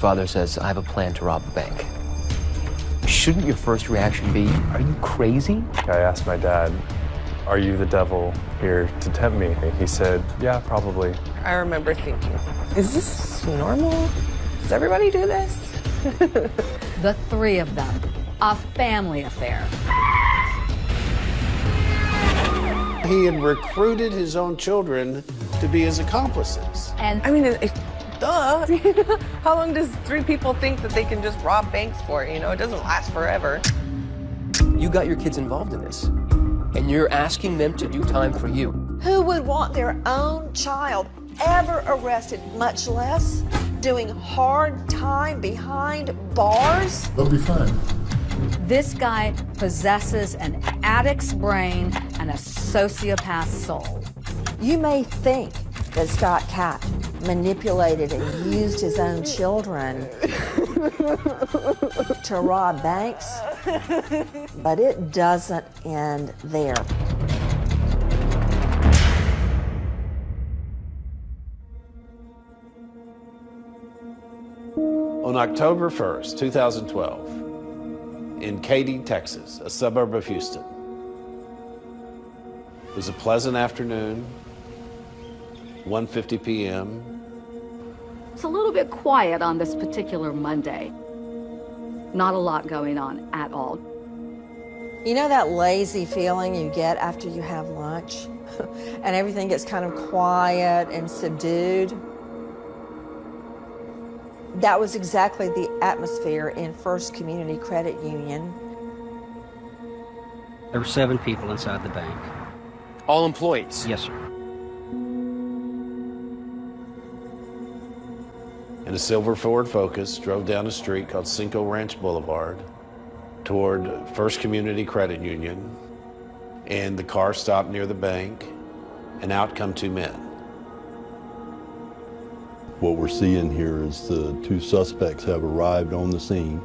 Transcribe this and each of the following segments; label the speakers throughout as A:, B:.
A: father says, I have a plan to rob a bank. Shouldn't your first reaction be, are you crazy?
B: I asked my dad, are you the devil here to tempt me? He said, yeah, probably.
C: I remember thinking, is this normal? Does everybody do this?
D: The three of them, a family affair.
E: He had recruited his own children to be his accomplices.
D: And
C: I mean, duh. How long does three people think that they can just rob banks for? You know, it doesn't last forever.
A: You got your kids involved in this, and you're asking them to do time for you.
F: Who would want their own child ever arrested, much less doing hard time behind bars?
G: They'll be fine.
D: this guy possesses an addict's brain and a sociopath's soul.
F: You may think that Scott Catt manipulated and used his own children to rob banks, but it doesn't end there.
E: On October 1st, 2012, in Katy, Texas, a suburb of Houston, it was a pleasant afternoon, 1:50 p.m.
D: It's a little bit quiet on this particular Monday. Not a lot going on at all.
F: You know that lazy feeling you get after you have lunch and everything gets kind of quiet and subdued? That was exactly the atmosphere in First Community Credit Union.
H: There were 7 people inside the bank.
A: All employees?
H: Yes, sir.
E: And a silver Ford Focus drove down a street called Cinco Ranch Boulevard toward First Community Credit Union, and the car stopped near the bank, and out come 2 men.
G: What we're seeing here is the 2 suspects have arrived on the scene.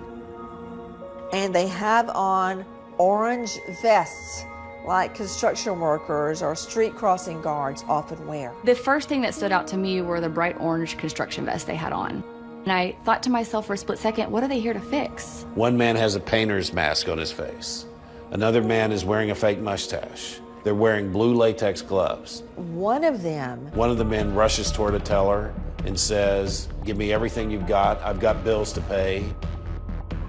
F: And they have on orange vests like construction workers or street crossing guards often wear.
I: The first thing that stood out to me were the bright orange construction vests they had on. And I thought to myself for a split second, what are they here to fix?
E: One man has a painter's mask on his face. Another man is wearing a fake mustache. They're wearing blue latex gloves.
F: One of the
E: men rushes toward a teller and says, "Give me everything you've got. I've got bills to pay."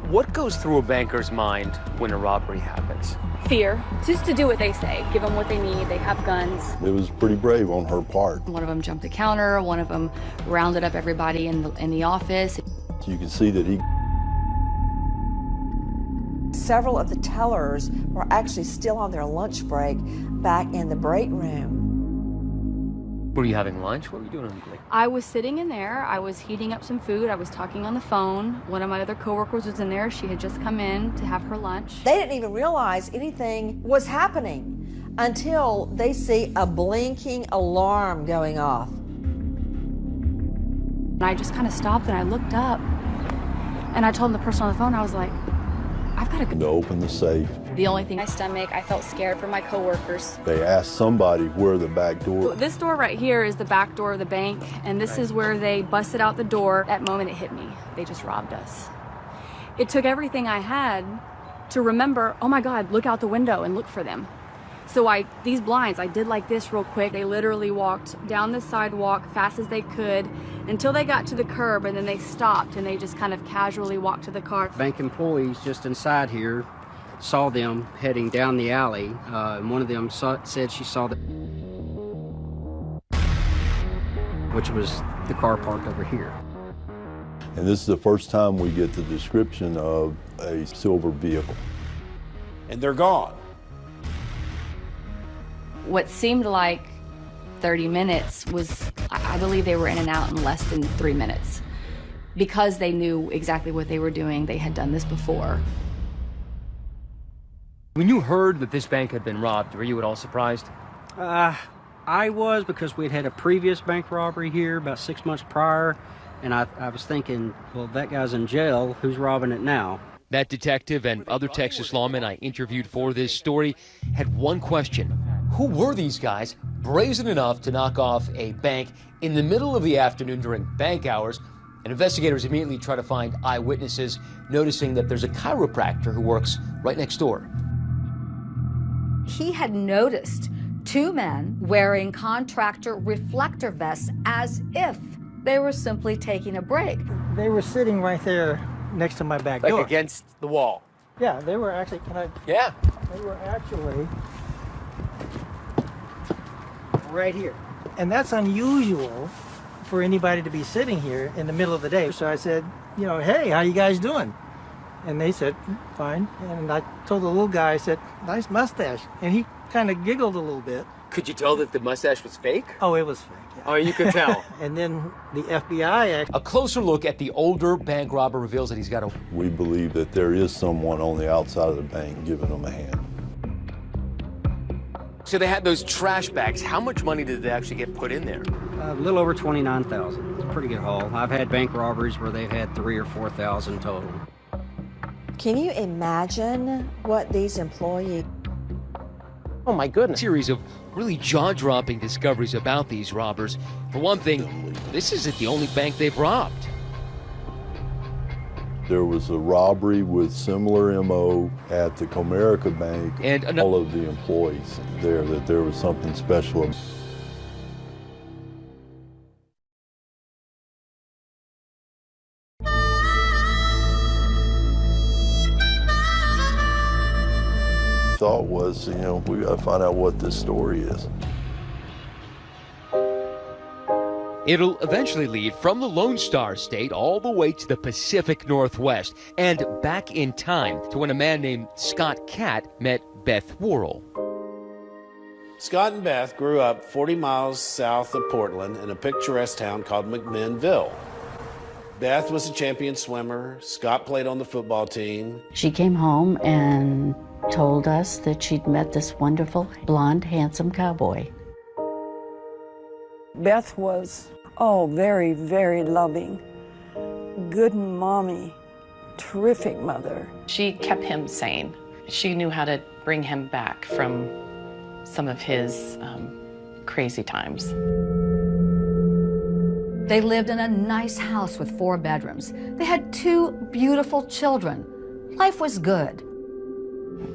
A: What goes through a banker's mind when a robbery happens?
I: Fear, just to do what they say, give them what they need, they have guns.
G: It was pretty brave on her part.
I: One of them jumped the counter, one of them rounded up everybody in the office.
G: You can see that he...
F: Several of the tellers were actually still on their lunch break back in the break room.
A: Were you having lunch? What were you doing on the break?
I: I was sitting in there, I was heating up some food, I was talking on the phone. One of my other coworkers was in there, she had just come in to have her lunch.
F: They didn't even realize anything was happening until they see a blinking alarm going off.
I: And I just kind of stopped and I looked up and I told the person on the phone, I was like, I've got to go.
G: To open the safe.
I: The only thing, my stomach, I felt scared for my coworkers.
G: They asked somebody where the back door...
I: This door right here is the back door of the bank, and this is where they busted out the door. That moment it hit me. They just robbed us. It took everything I had to remember, oh my God, look out the window and look for them. So these blinds, I did like this real quick. They literally walked down the sidewalk fast as they could until they got to the curb, and then they stopped and they just kind of casually walked to the car.
H: Bank employees just inside here saw them heading down the alley, and one of them said she saw which was the car parked over here.
G: And this is the first time we get the description of a silver vehicle.
E: And they're gone.
I: What seemed like 30 minutes was, I believe they were in and out in less than 3 minutes. Because they knew exactly what they were doing, they had done this before.
A: When you heard that this bank had been robbed, were you at all surprised?
H: I was, because we'd had a previous bank robbery here about 6 months prior, and I was thinking, well, that guy's in jail, who's robbing it now?
A: That detective and other Texas lawmen I interviewed for this story had one question. Who were these guys brazen enough to knock off a bank in the middle of the afternoon during bank hours And investigators immediately try to find eyewitnesses, noticing that there's a chiropractor who works right next door.
D: He had noticed two men wearing contractor reflector vests as if they were simply taking a break.
J: They were sitting right there next to my back door.
A: Like against the wall?
J: Yeah, they were actually,
A: Yeah.
J: They were actually right here. And that's unusual for anybody to be sitting here in the middle of the day. So I said, you know, hey, how you guys doing? And they said, fine. And I told the little guy, I said, nice mustache. And he kind of giggled a little bit.
A: Could you tell that the mustache was fake?
J: Oh, it was fake. Yeah.
A: Oh, you could tell.
J: And then the FBI
A: A closer look at the older bank robber reveals that he's got a...
G: We believe that there is someone on the outside of the bank giving them a hand.
A: So they had those trash bags. How much money did they actually get put in there?
H: A little over $29,000. It's a pretty good haul. I've had bank robberies where they've had $3,000 or $4,000 total.
F: Can you imagine what these employees...
A: Oh my goodness. A series of really jaw-dropping discoveries about these robbers. For one thing, this isn't the only bank they've robbed.
G: There was a robbery with similar MO at the Comerica Bank.
A: And
G: all of the employees there, that there was something special. Thought was, you know, we got to find out what this story is.
A: It'll eventually lead from the Lone Star State all the way to the Pacific Northwest and back in time to when a man named Scott Catt met Beth Worrell.
E: Scott and Beth grew up 40 miles south of Portland in a picturesque town called McMinnville. Beth was a champion swimmer. Scott played on the football team.
K: She came home and told us that she'd met this wonderful, blonde, handsome cowboy.
L: Beth was, very, very loving. Good mommy, terrific mother.
M: She kept him sane. She knew how to bring him back from some of his crazy times.
D: They lived in a nice house with 4 bedrooms. They had 2 beautiful children. Life was good.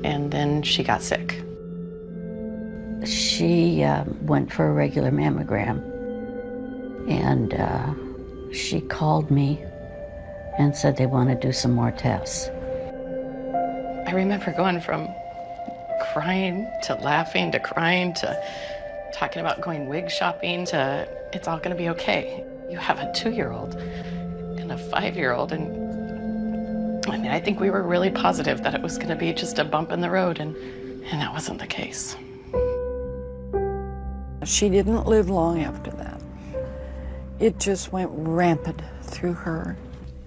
M: And then she got sick.
K: She went for a regular mammogram, and she called me and said they want to do some more tests.
M: I remember going from crying to laughing to crying to talking about going wig shopping to it's all going to be okay. You have a 2-year-old and a 5-year-old, and I mean, I think we were really positive that it was going to be just a bump in the road, and that wasn't the case.
L: She didn't live long after that. It just went rampant through her.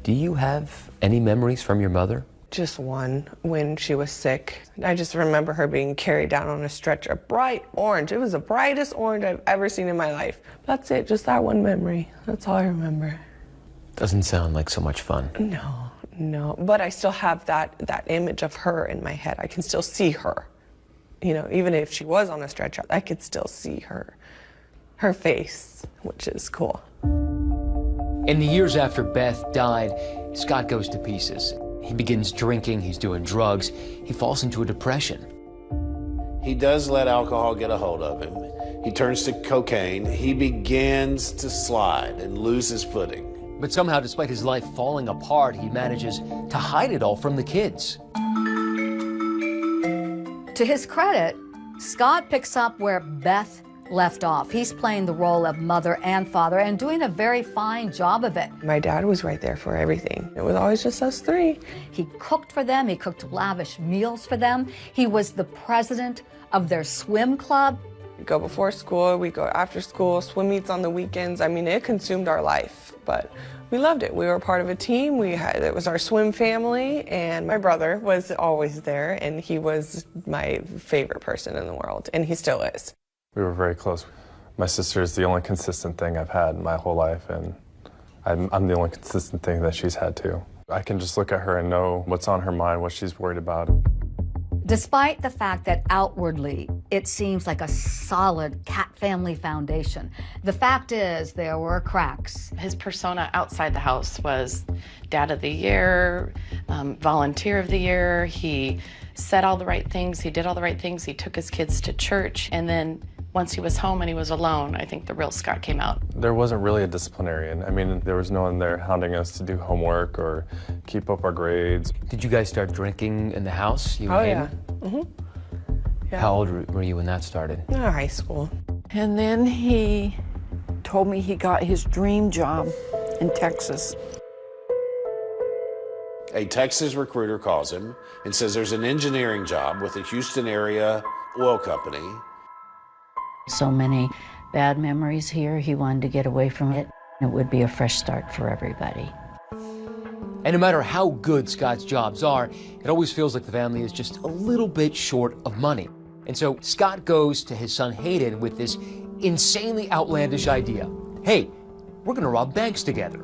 A: Do you have any memories from your mother?
C: Just one, when she was sick. I just remember her being carried down on a stretcher, bright orange. It was the brightest orange I've ever seen in my life. That's it, just that one memory. That's all I remember.
A: Doesn't sound like so much fun.
C: No, but I still have that image of her in my head. I can still see her. You know, even if she was on a stretcher, I could still see her face, which is cool.
A: In the years after Beth died, Scott goes to pieces. He begins drinking, he's doing drugs, he falls into a depression.
E: He does let alcohol get a hold of him. He turns to cocaine. He begins to slide and lose his footing.
A: But somehow, despite his life falling apart, he manages to hide it all from the kids.
D: To his credit, Scott picks up where Beth left off. He's playing the role of mother and father and doing a very fine job of it.
C: My dad was right there for everything. It was always just us 3.
D: He cooked for them. He cooked lavish meals for them. He was the president of their swim club.
C: We go before school, we go after school, swim meets on the weekends. I mean, it consumed our life, but we loved it. We were part of a team. It was our swim family, and my brother was always there, and he was my favorite person in the world, and he still is.
B: We were very close. My sister is the only consistent thing I've had my whole life, and I'm the only consistent thing that she's had too. I can just look at her and know what's on her mind, what she's worried about.
D: Despite the fact that outwardly it seems like a solid cat family foundation. The fact is, there were cracks.
M: His persona outside the house was Dad of the Year, Volunteer of the Year. He said all the right things. He did all the right things. He took his kids to church. And then once he was home and he was alone, I think the real Scott came out.
B: There wasn't really a disciplinarian. I mean, there was no one there hounding us to do homework or keep up our grades.
A: Did you guys start drinking in the house? You
C: Oh,
A: and
C: yeah.
A: Hayden? How old were you when that started?
C: High school.
L: And then he told me he got his dream job in Texas.
E: A Texas recruiter calls him and says there's an engineering job with a Houston area oil company.
K: So many bad memories here, he wanted to get away from it. It would be a fresh start for everybody.
A: And no matter how good Scott's jobs are, it always feels like the family is just a little bit short of money. And so Scott goes to his son Hayden with this insanely outlandish idea. Hey, we're gonna rob banks together.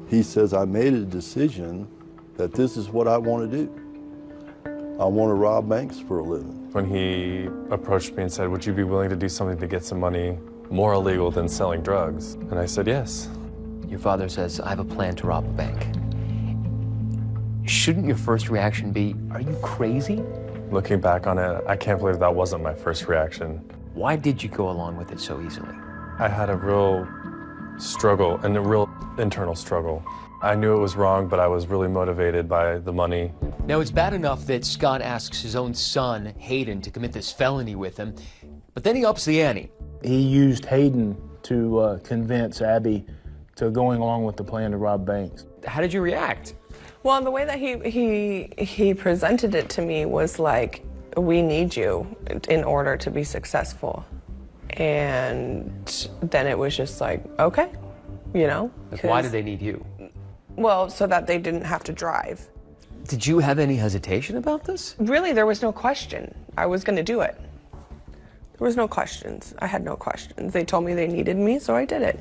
G: He says, I made a decision that this is what I want to do. I want to rob banks for a living.
B: When he approached me and said, would you be willing to do something to get some money more illegal than selling drugs? And I said, yes.
A: Your father says, I have a plan to rob a bank. Shouldn't your first reaction be, are you crazy?
B: Looking back on it, I can't believe that wasn't my first reaction.
A: Why did you go along with it so easily?
B: I had a real struggle and a real internal struggle. I knew it was wrong, but I was really motivated by the money.
A: Now, it's bad enough that Scott asks his own son, Hayden, to commit this felony with him, but then he ups the ante.
N: He used Hayden to convince Abby to going along with the plan to rob banks.
A: How did you react?
C: Well, the way that he presented it to me was like, we need you in order to be successful. And then it was just like, okay, you know.
A: Like, why did they need you?
C: Well, so that they didn't have to drive.
A: Did you have any hesitation about this?
C: Really, there was no question. I was going to do it. There was no questions. I had no questions. They told me they needed me, so I did it.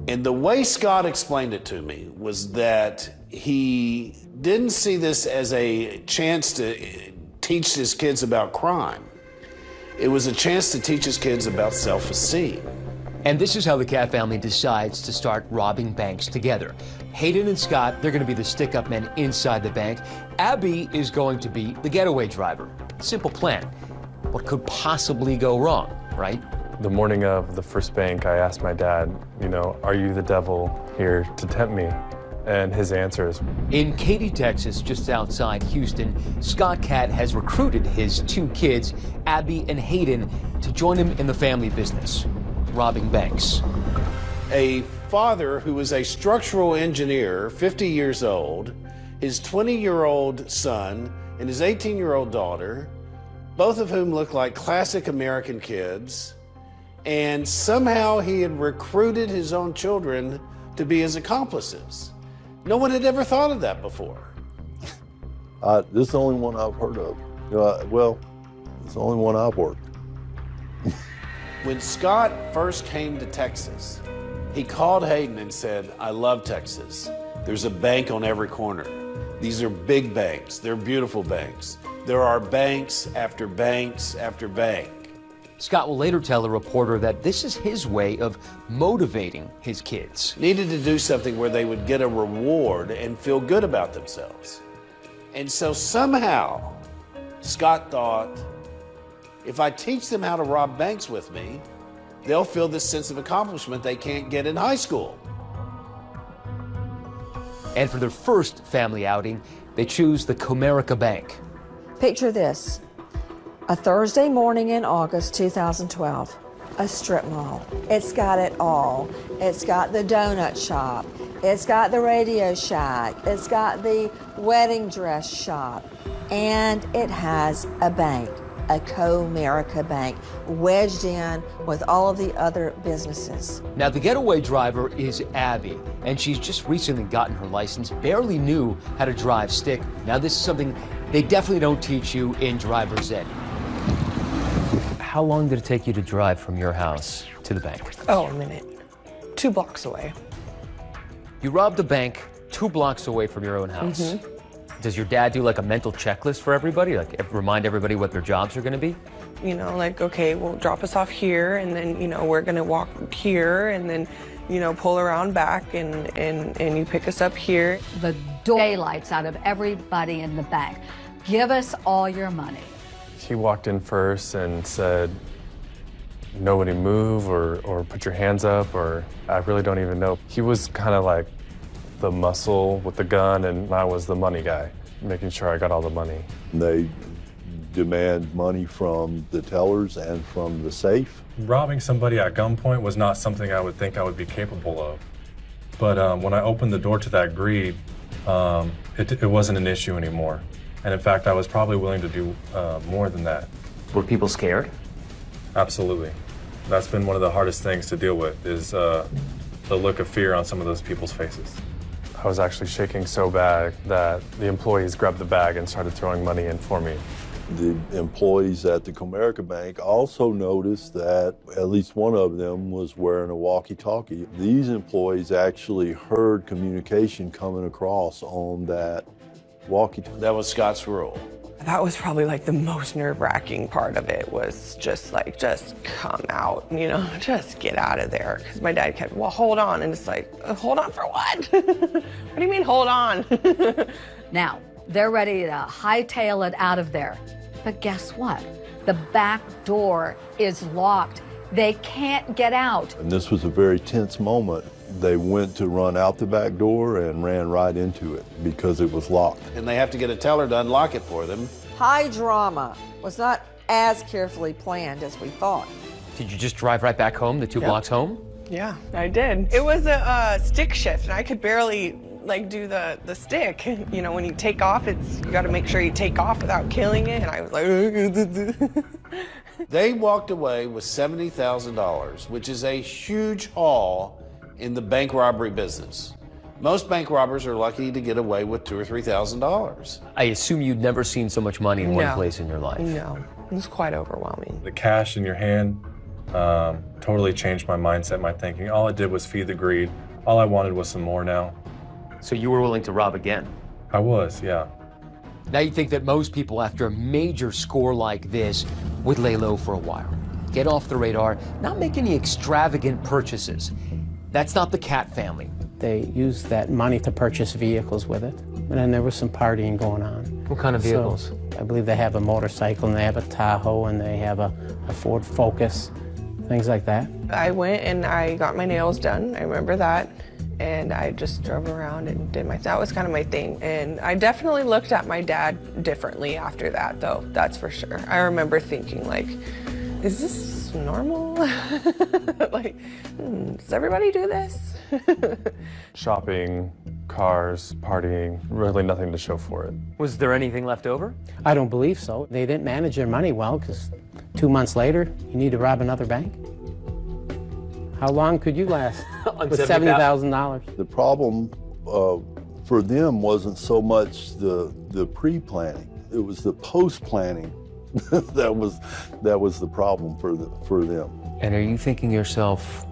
E: And the way Scott explained it to me was that he didn't see this as a chance to teach his kids about crime. It was a chance to teach his kids about self-esteem.
A: And this is how the Cat family decides to start robbing banks together. Hayden and Scott, they're going to be the stick-up men inside the bank. Abby is going to be the getaway driver. Simple plan. What could possibly go wrong, right?
B: The morning of the first bank, I asked my dad, you know, are you the devil here to tempt me? And his answer is...
A: In Katy, Texas, just outside Houston, Scott Cat has recruited his two kids, Abby and Hayden, to join him in the family business, robbing banks.
E: A father who is a structural engineer, 50 years old, his 20-year-old son, and his 18-year-old daughter, both of whom look like classic American kids, and somehow he had recruited his own children to be his accomplices. No one had ever thought of that before.
G: This is the only one I've heard of. Well, it's the only one I've worked.
E: When Scott first came to Texas, he called Hayden and said, I love Texas. There's a bank on every corner. These are big banks. They're beautiful banks. There are banks after banks after bank.
A: Scott will later tell a reporter that this is his way of motivating his kids.
E: Needed to do something where they would get a reward and feel good about themselves. And so somehow, Scott thought, if I teach them how to rob banks with me, they'll feel this sense of accomplishment they can't get in high school.
A: And for their first family outing, they choose the Comerica Bank.
F: Picture this. A Thursday morning in August 2012, a strip mall. It's got it all. It's got the donut shop. It's got the Radio Shack. It's got the wedding dress shop. And it has a bank, a Comerica Bank, wedged in with all of the other businesses.
A: Now, the getaway driver is Abby, and she's just recently gotten her license, barely knew how to drive stick. Now, this is something they definitely don't teach you in driver's ed. How long did it take you to drive from your house to the bank?
C: Oh, a minute. 2 blocks away.
A: You robbed the bank 2 blocks away from your own house. Does your dad do like a mental checklist for everybody? Like remind everybody what their jobs are going to be?
C: you know, like, okay, well, drop us off here, and then, you know, we're gonna walk here, and then, you know, pull around back, and you pick us up here.
D: The daylights out of everybody in the bank. Give us all your money.
B: He walked in first and said, nobody move or put your hands up, or I really don't even know. He was kind of like the muscle with the gun, and I was the money guy, making sure I got all the money.
G: They demand money from the tellers and from the safe.
B: Robbing somebody at gunpoint was not something I would think I would be capable of. But when I opened the door to that greed, it wasn't an issue anymore. And in fact, I was probably willing to do more than that.
A: Were people scared?
B: Absolutely. That's been one of the hardest things to deal with, is the look of fear on some of those people's faces. I was actually shaking so bad that the employees grabbed the bag and started throwing money in for me.
G: The employees at the Comerica Bank also noticed that at least one of them was wearing a walkie-talkie. These employees actually heard communication coming across on that walkie-talkie.
E: That was Scott's rule.
C: That was probably like the most nerve-wracking part of it, was just like, just come out, you know, just get out of there. Because my dad kept, well, hold on. And it's like, hold on for what? What do you mean, hold on?
D: Now, they're ready to hightail it out of there. But guess what? The back door is locked. They can't get out.
G: And this was a very tense moment. They went to run out the back door and ran right into it because it was locked.
E: And they have to get a teller to unlock it for them.
F: High drama was not as carefully planned as we thought.
A: Did you just drive right back home, the 2 blocks home?
C: Yeah, I did. It was a stick shift, and I could barely like do the stick. You know, when you take off, you got to make sure you take off without killing it. And I was like,
E: They walked away with $70,000, which is a huge haul in the bank robbery business. Most bank robbers are lucky to get away with $2,000 or $3,000.
A: I assume you'd never seen so much money in one place in your life.
C: No, it was quite overwhelming.
B: The cash in your hand totally changed my mindset, my thinking. All it did was feed the greed. All I wanted was some more now.
A: So you were willing to rob again?
B: I was, yeah.
A: Now you think that most people, after a major score like this, would lay low for a while, get off the radar, not make any extravagant purchases. That's not the Cat family.
O: They used that money to purchase vehicles with it. And then there was some partying going on.
A: What kind of vehicles?
O: So, I believe they have a motorcycle, and they have a Tahoe, and they have a Ford Focus, things like that.
C: I went and I got my nails done. I remember that. And I just drove around and did that was kind of my thing. And I definitely looked at my dad differently after that, though, that's for sure. I remember thinking, like, is this normal? Like, does everybody do this?
B: Shopping, cars, partying, really nothing to show for it.
A: Was there anything left over?
O: I don't believe so. They didn't manage their money well, because 2 months later, you need to rob another bank. How long could you last with $70,000?
G: The problem for them wasn't so much the pre-planning; it was the post-planning that was the problem for them.
A: And are you thinking to yourself,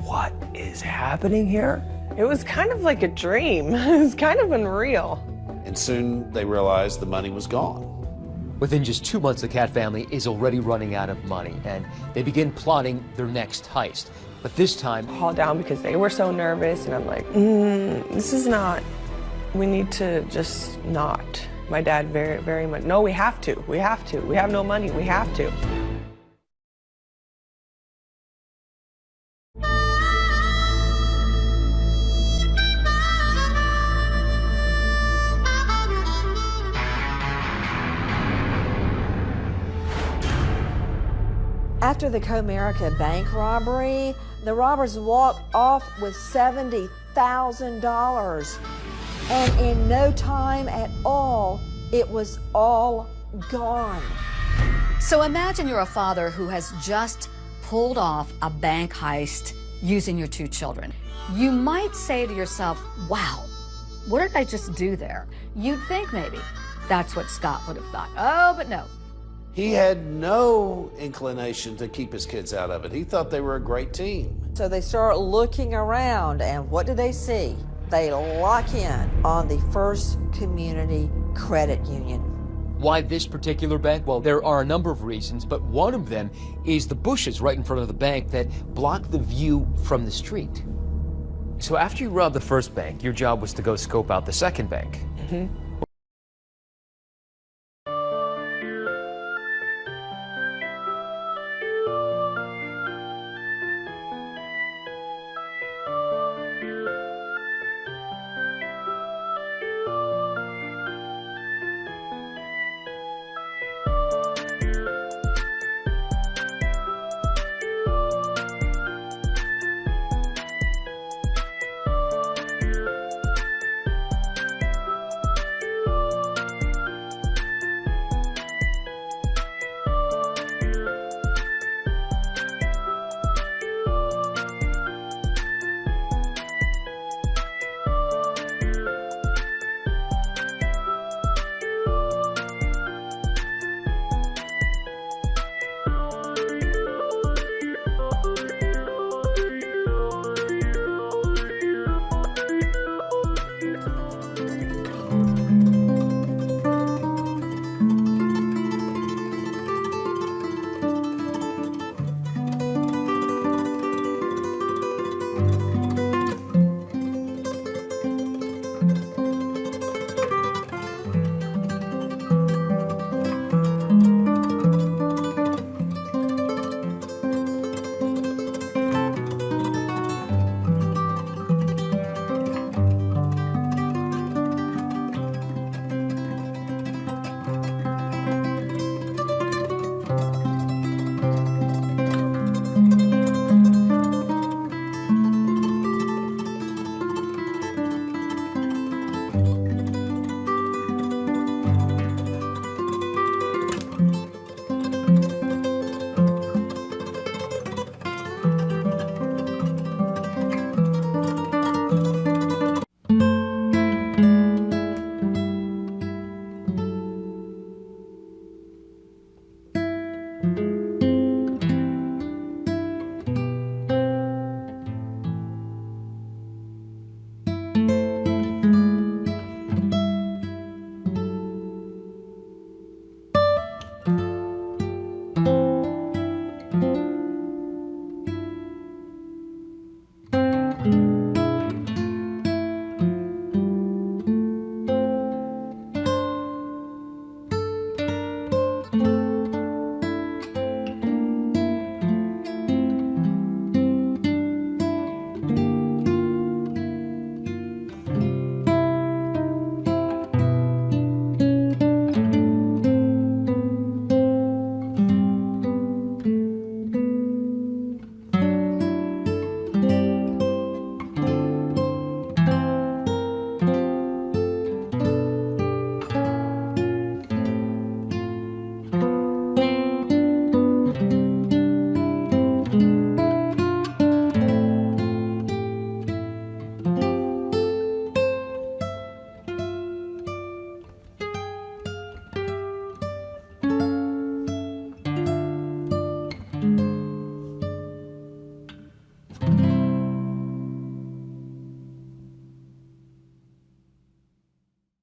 A: what is happening here?
C: It was kind of like a dream. It was kind of unreal.
E: And soon they realized the money was gone.
A: Within just 2 months, the Cat family is already running out of money, and they begin plotting their next heist. But this time,
C: Hauled down because they were so nervous, and I'm like, this is not, we need to just not. My dad very, very much, no, we have to. We have no money, we have to.
F: After the Comerica bank robbery, the robbers walked off with $70,000. And in no time at all, it was all gone.
D: So imagine you're a father who has just pulled off a bank heist using your 2 children. You might say to yourself, wow, what did I just do there? You'd think maybe that's what Scott would have thought. Oh, but no.
E: He had no inclination to keep his kids out of it. He thought they were a great team.
F: So they start looking around, and what do they see? They lock in on the First Community Credit Union.
A: Why this particular bank? Well, there are a number of reasons, but one of them is the bushes right in front of the bank that block the view from the street. So after you robbed the first bank, your job was to go scope out the second bank.
C: Mm-hmm.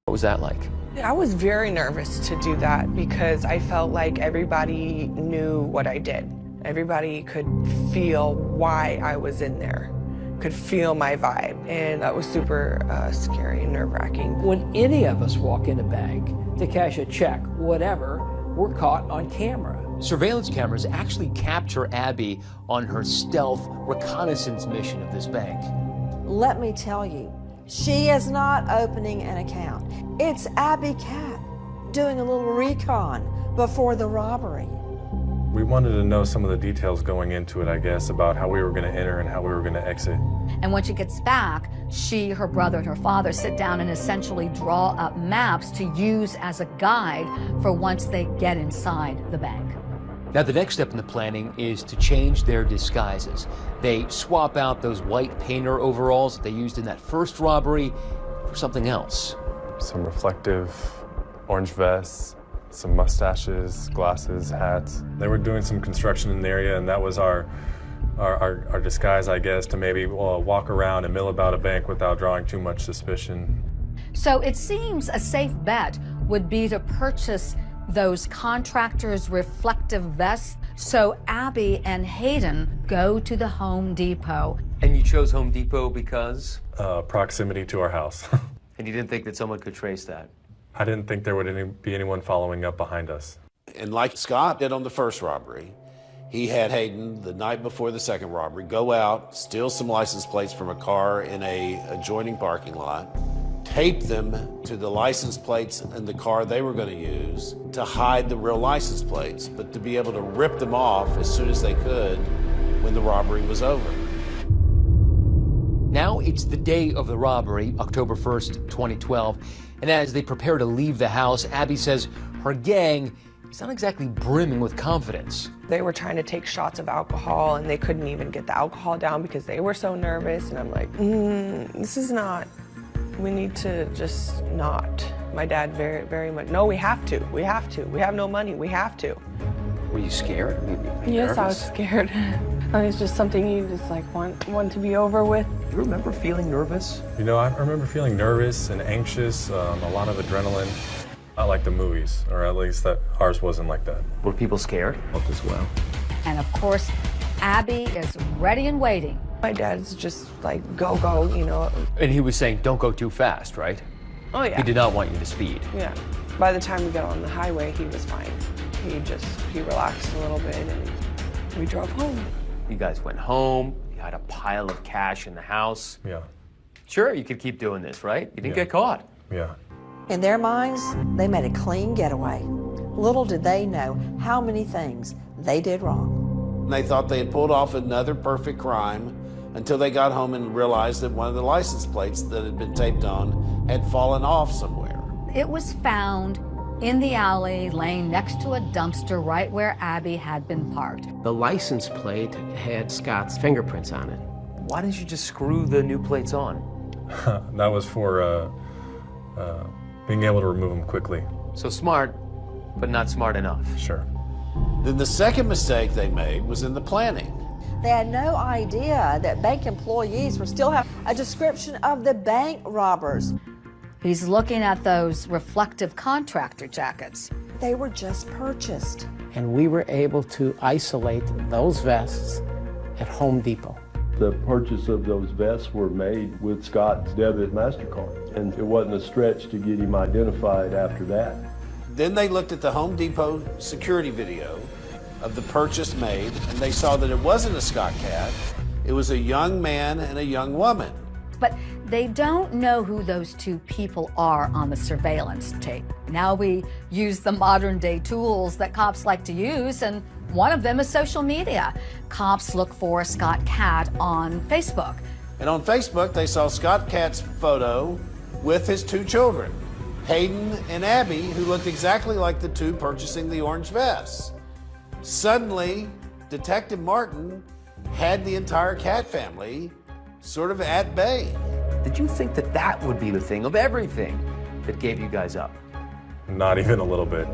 A: What was that like?
C: I was very nervous to do that because I felt like everybody knew what I did. Everybody could feel why I was in there, could feel my vibe, and that was super scary and nerve-wracking.
P: When any of us walk in a bank to cash a check, whatever, we're caught on camera.
A: Surveillance cameras actually capture Abby on her stealth reconnaissance mission of this bank.
F: Let me tell you, she is not opening an account. It's Abby Cat doing a little recon before the robbery.
B: We wanted to know some of the details going into it, I guess, about how we were going to enter and how we were going to exit.
D: And when she gets back, she, her brother, and her father sit down and essentially draw up maps to use as a guide for once they get inside the bank.
A: Now, the next step in the planning is to change their disguises. They swap out those white painter overalls that they used in that first robbery for something else.
B: Some reflective orange vests, some mustaches, glasses, hats. They were doing some construction in the area, and that was our disguise, I guess, to maybe walk around and mill about a bank without drawing too much suspicion.
D: So it seems a safe bet would be to purchase those contractors' reflective vests. So Abby and Hayden go to the Home Depot.
A: And you chose Home Depot because?
B: Proximity to our house.
A: And you didn't think that someone could trace that?
B: I didn't think there would be anyone following up behind us.
E: And like Scott did on the first robbery, he had Hayden, the night before the second robbery, go out, steal some license plates from a car in a adjoining parking lot, tape them to the license plates in the car they were going to use to hide the real license plates, but to be able to rip them off as soon as they could when the robbery was over.
A: Now it's the day of the robbery, October 1st, 2012, and as they prepare to leave the house, Abby says her gang is not exactly brimming with confidence.
C: They were trying to take shots of alcohol and they couldn't even get the alcohol down because they were so nervous. And I'm like, this is not, we need to just not. My dad very, very much, no, we have to. We have no money, we have to.
A: Were you scared? Were you
C: Yes, nervous? I was scared. It's just something you just like want to be over with.
A: Do you remember feeling nervous?
B: You know, I remember feeling nervous and anxious, a lot of adrenaline. Not like the movies, or at least that ours wasn't like that.
A: Were people scared? As well.
D: And of course, Abby is ready and waiting.
C: My dad's just like, go, go, you know.
A: And he was saying, don't go too fast, right?
C: Oh, yeah.
A: He did not want you to speed.
C: Yeah. By the time we got on the highway, he was fine. He relaxed a little bit and we drove home.
A: You guys went home, you had a pile of cash in the house.
B: Yeah.
A: Sure, you could keep doing this, right? You didn't get caught.
B: Yeah.
F: In their minds, they made a clean getaway. Little did they know how many things they did wrong.
E: They thought they had pulled off another perfect crime until they got home and realized that one of the license plates that had been taped on had fallen off somewhere.
D: It was found in the alley, laying next to a dumpster right where Abby had been parked.
O: The license plate had Scott's fingerprints on it.
A: Why didn't you just screw the new plates on?
B: That was for being able to remove them quickly.
A: So smart, but not smart enough.
B: Sure.
E: Then the second mistake they made was in the planning.
F: They had no idea that bank employees were still having a description of the bank robbers.
D: He's looking at those reflective contractor jackets.
F: They were just purchased.
O: And we were able to isolate those vests at Home Depot.
G: The purchase of those vests were made with Scott's debit MasterCard, and it wasn't a stretch to get him identified after that.
E: Then they looked at the Home Depot security video of the purchase made, and they saw that it wasn't a Scott cat. It was a young man and a young woman.
D: But they don't know who those two people are on the surveillance tape. Now we use the modern day tools that cops like to use, and one of them is social media. Cops look for Scott Cat on Facebook.
E: And on Facebook, they saw Scott Cat's photo with his two children, Hayden and Abby, who looked exactly like the two purchasing the orange vests. Suddenly, Detective Martin had the entire Cat family sort of at bay.
A: Did you think that that would be the thing of everything that gave you guys up?
B: Not even a little bit.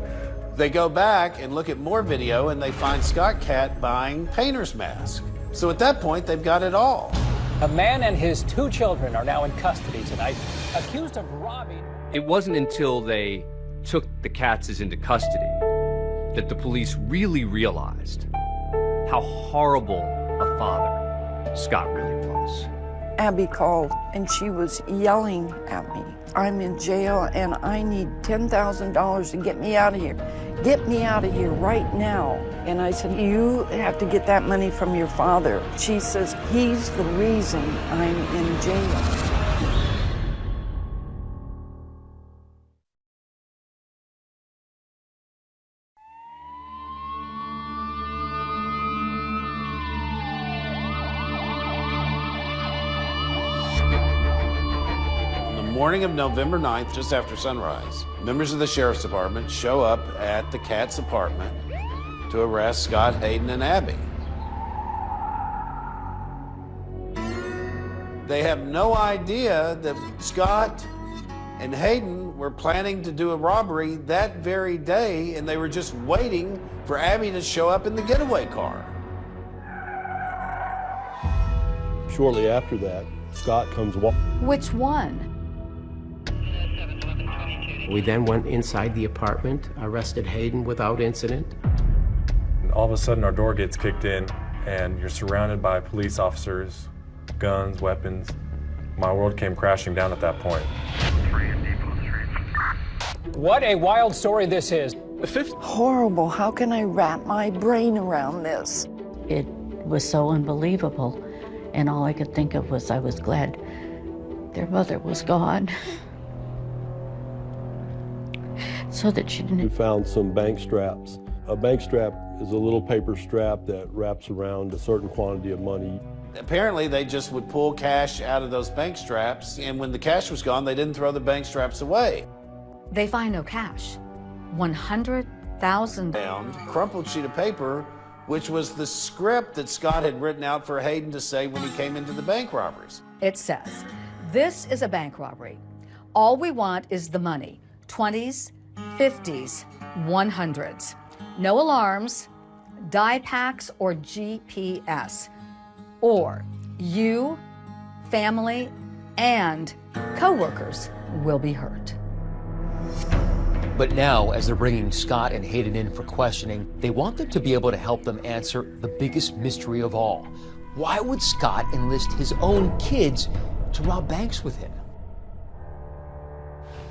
E: They go back and look at more video and they find Scott Cat buying painter's masks. So at that point, they've got it all.
P: A man and his two children are now in custody tonight, accused of robbing.
Q: It wasn't until they took the Katzes into custody that the police really realized how horrible a father Scott really was.
L: Abby called and she was yelling at me. I'm in jail and I need $10,000 to get me out of here. Get me out of here right now. And I said, you have to get that money from your father. She says, he's the reason I'm in jail.
E: Morning of November 9th, just after sunrise, members of the Sheriff's Department show up at the Cat's apartment to arrest Scott, Hayden, and Abby. They have no idea that Scott and Hayden were planning to do a robbery that very day, and they were just waiting for Abby to show up in the getaway car.
G: Shortly after that, Scott comes walking.
D: Which one?
O: We then went inside the apartment, arrested Hayden without incident.
B: And all of a sudden, our door gets kicked in, and you're surrounded by police officers, guns, weapons. My world came crashing down at that point.
P: What a wild story this is.
L: Horrible. How can I wrap my brain around this?
K: It was so unbelievable, and all I could think of was I was glad their mother was gone, so that she
G: We
K: didn't.
G: found some bank straps. A bank strap is a little paper strap that wraps around a certain quantity of money.
E: Apparently, they just would pull cash out of those bank straps, and when the cash was gone, they didn't throw the bank straps away.
D: They find no cash. 100,000.
E: Found a crumpled sheet of paper, which was the script that Scott had written out for Hayden to say when he came into the bank robberies.
D: It says, "This is a bank robbery. All we want is the money. 20s, 50s, 100s. No alarms, die packs, or GPS. Or you, family, and co-workers will be hurt."
A: But now, as they're bringing Scott and Hayden in for questioning, they want them to be able to help them answer the biggest mystery of all. Why would Scott enlist his own kids to rob banks with him?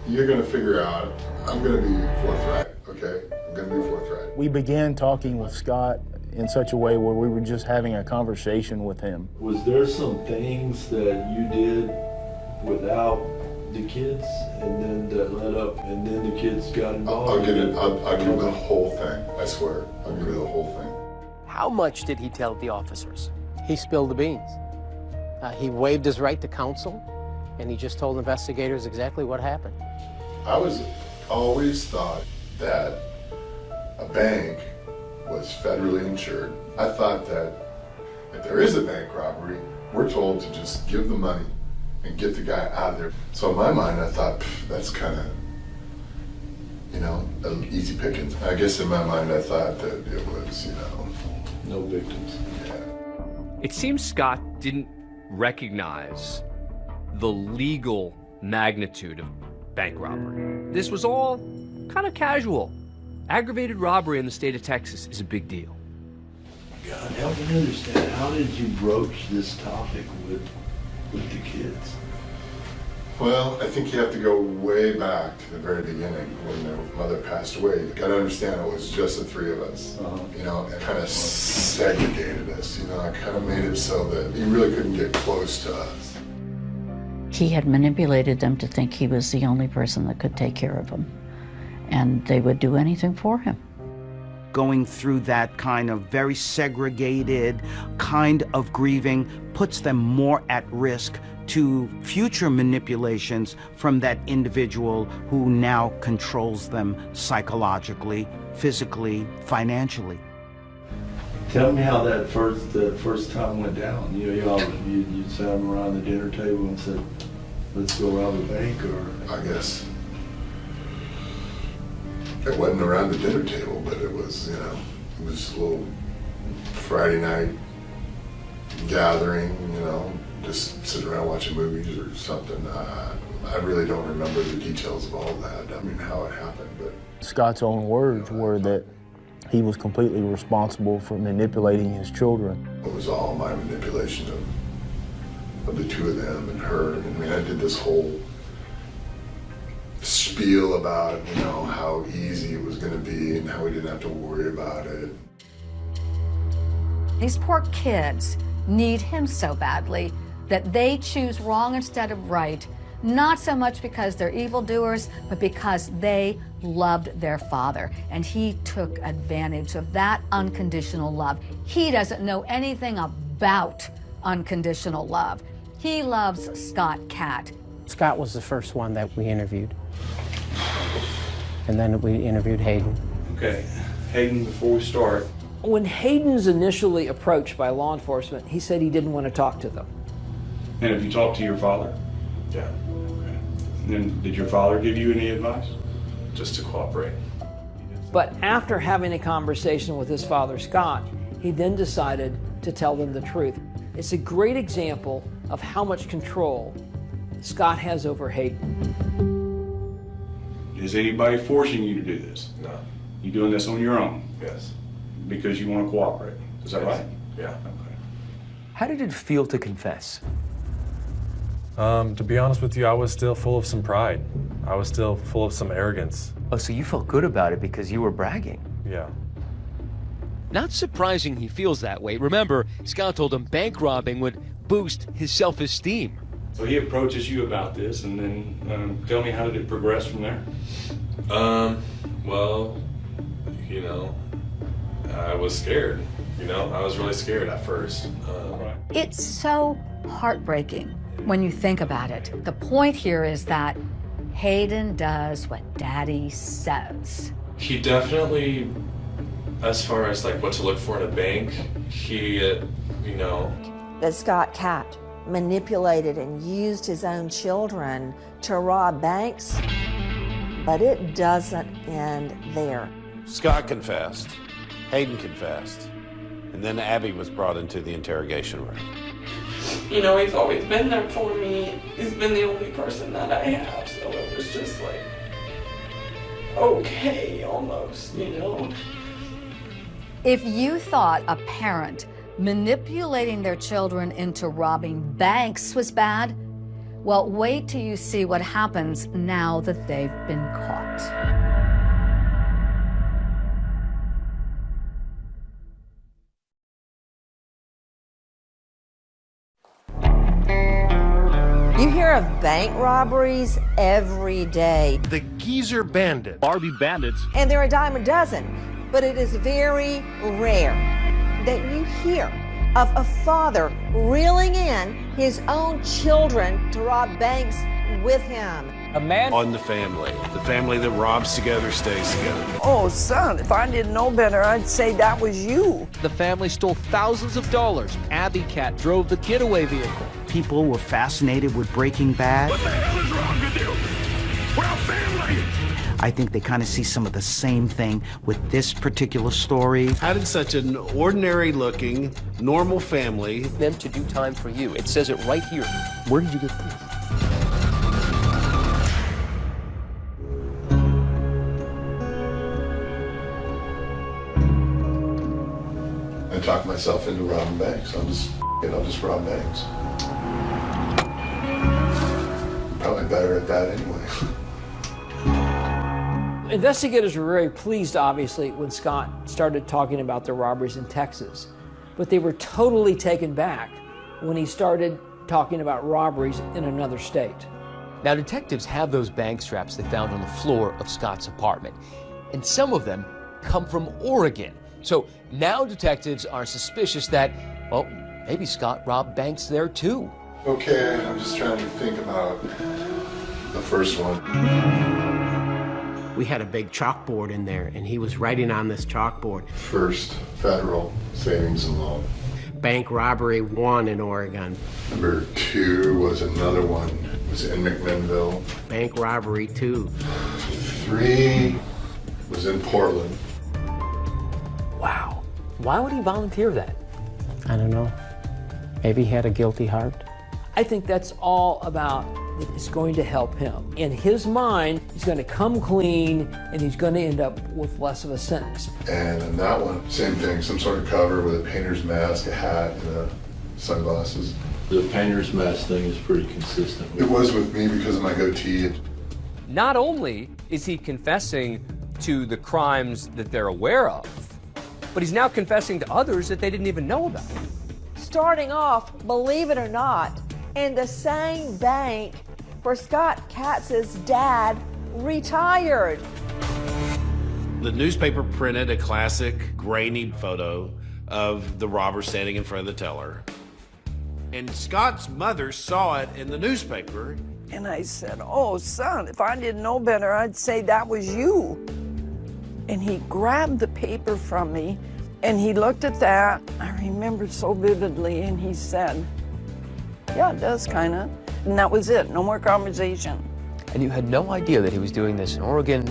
R: You're going to figure out, I'm going to be forthright, okay? I'm going to be forthright.
N: We began talking with Scott in such a way where we were just having a conversation with him.
S: Was there some things that you did without the kids, and then that led up, and then the kids got involved?
R: I'll give you the whole thing, I swear. I'll give you the whole thing.
O: How much did he tell the officers? He spilled the beans. He waived his right to counsel, and he just told investigators exactly what happened.
R: I always thought that a bank was federally insured. I thought that if there is a bank robbery, we're told to just give the money and get the guy out of there. So in my mind, I thought, that's kind of, easy pickings. I guess in my mind, I thought that it was,
S: no victims.
R: Yeah.
Q: It seems Scott didn't recognize the legal magnitude of bank robbery. This was all kind of casual. Aggravated robbery in the state of Texas is a big deal.
S: God, help me understand, how did you broach this topic with the kids?
R: Well, I think you have to go way back to the very beginning when their mother passed away. You gotta understand it was just the three of us. It kind of segregated us, it kind of made it so that you really couldn't get close to us.
K: He had manipulated them to think he was the only person that could take care of them, and they would do anything for him.
T: Going through that kind of very segregated kind of grieving puts them more at risk to future manipulations from that individual who now controls them psychologically, physically, financially.
S: Tell me how that first time went down. You sat them around the dinner table and said, "Let's go rob the bank," or?
R: I guess it wasn't around the dinner table, but it was, it was a little Friday night gathering, just sit around watching movies or something. I really don't remember the details of all that. I mean, how it happened, but.
N: Scott's own words were that he was completely responsible for manipulating his children.
R: It was all my manipulation of the two of them and her. I mean, I did this whole spiel about, how easy it was going to be and how we didn't have to worry about it.
D: These poor kids need him so badly that they choose wrong instead of right, not so much because they're evildoers, but because they loved their father, and he took advantage of that unconditional love. He doesn't know anything about unconditional love. He loves Scott Cat.
O: Scott was the first one that we interviewed. And then we interviewed Hayden.
S: Okay, Hayden, before we start.
P: When Hayden's initially approached by law enforcement, he said he didn't want to talk to them.
S: And have you talked to your father?
B: Yeah.
S: Okay. And then did your father give you any advice?
B: Just to cooperate.
P: But after having a conversation with his father, Scott, he then decided to tell them the truth. It's a great example of how much control Scott has over Hayden.
U: Is anybody forcing you to do this?
B: No.
U: You doing this on your own?
B: Yes.
U: Because you want to cooperate. Is that right?
B: Yeah.
U: Okay.
A: How did it feel to confess?
B: To be honest with you, I was still full of some pride. I was still full of some arrogance.
A: Oh, so you felt good about it because you were bragging?
B: Yeah.
A: Not surprising he feels that way. Remember, Scott told him bank robbing would boost his self-esteem.
U: So he approaches you about this, and then tell me, how did it progress from there?
B: Well, you know, I was scared. You know, I was really scared at first.
D: It's so heartbreaking when you think about it. The point here is that Hayden does what Daddy says.
B: He definitely, as far as like what to look for in a bank, he, you know.
F: That Scott Cat manipulated and used his own children to rob banks, but it doesn't end there.
E: Scott confessed, Hayden confessed, and then Abby was brought into the interrogation room.
C: You know, he's always been there for me. He's been the only person that I have, so it was just like, okay, almost, you know.
D: If you thought a parent manipulating their children into robbing banks was bad, well, wait till you see what happens now that they've been caught.
F: You hear of bank robberies every day.
V: The Geezer Bandit. Barbie Bandits.
F: And they're a dime a dozen. But it is very rare that you hear of a father reeling in his own children to rob banks with him.
E: A man on the family that robs together stays together.
L: Oh, son, if I didn't know better, I'd say that was you.
W: The family stole thousands of dollars. Abby Cat drove the getaway vehicle.
T: People were fascinated with Breaking Bad.
V: What the hell is wrong with you? We're a family.
T: I think they kind of see some of the same thing with this particular story.
E: How did such an ordinary-looking, normal family...
A: them to do time for you? It says it right here. Where did you get this?
R: I talked myself into robbing banks. I'll just rob banks. Probably better at that anyway.
P: Investigators were very pleased, obviously, when Scott started talking about the robberies in Texas. But they were totally taken back when he started talking about robberies in another state.
A: Now, detectives have those bank straps they found on the floor of Scott's apartment, and some of them come from Oregon. So now detectives are suspicious that, well, maybe Scott robbed banks there too.
R: Okay, I'm just trying to think about the first one.
O: We had a big chalkboard in there, and he was writing on this chalkboard.
R: First Federal Savings and Loan.
O: Bank robbery 1 in Oregon.
R: Number 2 was another one. It was in McMinnville.
O: Bank robbery 2.
R: 3 was in Portland.
A: Wow. Why would he volunteer that?
O: I don't know. Maybe he had a guilty heart.
P: I think that's all about that it's going to help him. In his mind, he's going to come clean and he's going to end up with less of a sentence.
R: And in that one, same thing, some sort of cover with a painter's mask, a hat, and sunglasses.
S: The painter's mask thing is pretty consistent.
R: It was with me because of my goatee.
Q: Not only is he confessing to the crimes that they're aware of, but he's now confessing to others that they didn't even know about.
F: Starting off, believe it or not, in the same bank where Scott Katz's dad retired.
E: The newspaper printed a classic grainy photo of the robber standing in front of the teller. And Scott's mother saw it in the newspaper.
L: And I said, oh, son, if I didn't know better, I'd say that was you. And he grabbed the paper from me, and he looked at that. I remember so vividly, and he said, yeah, it does, kind of. And that was it. No more conversation.
A: And you had no idea that he was doing this in Oregon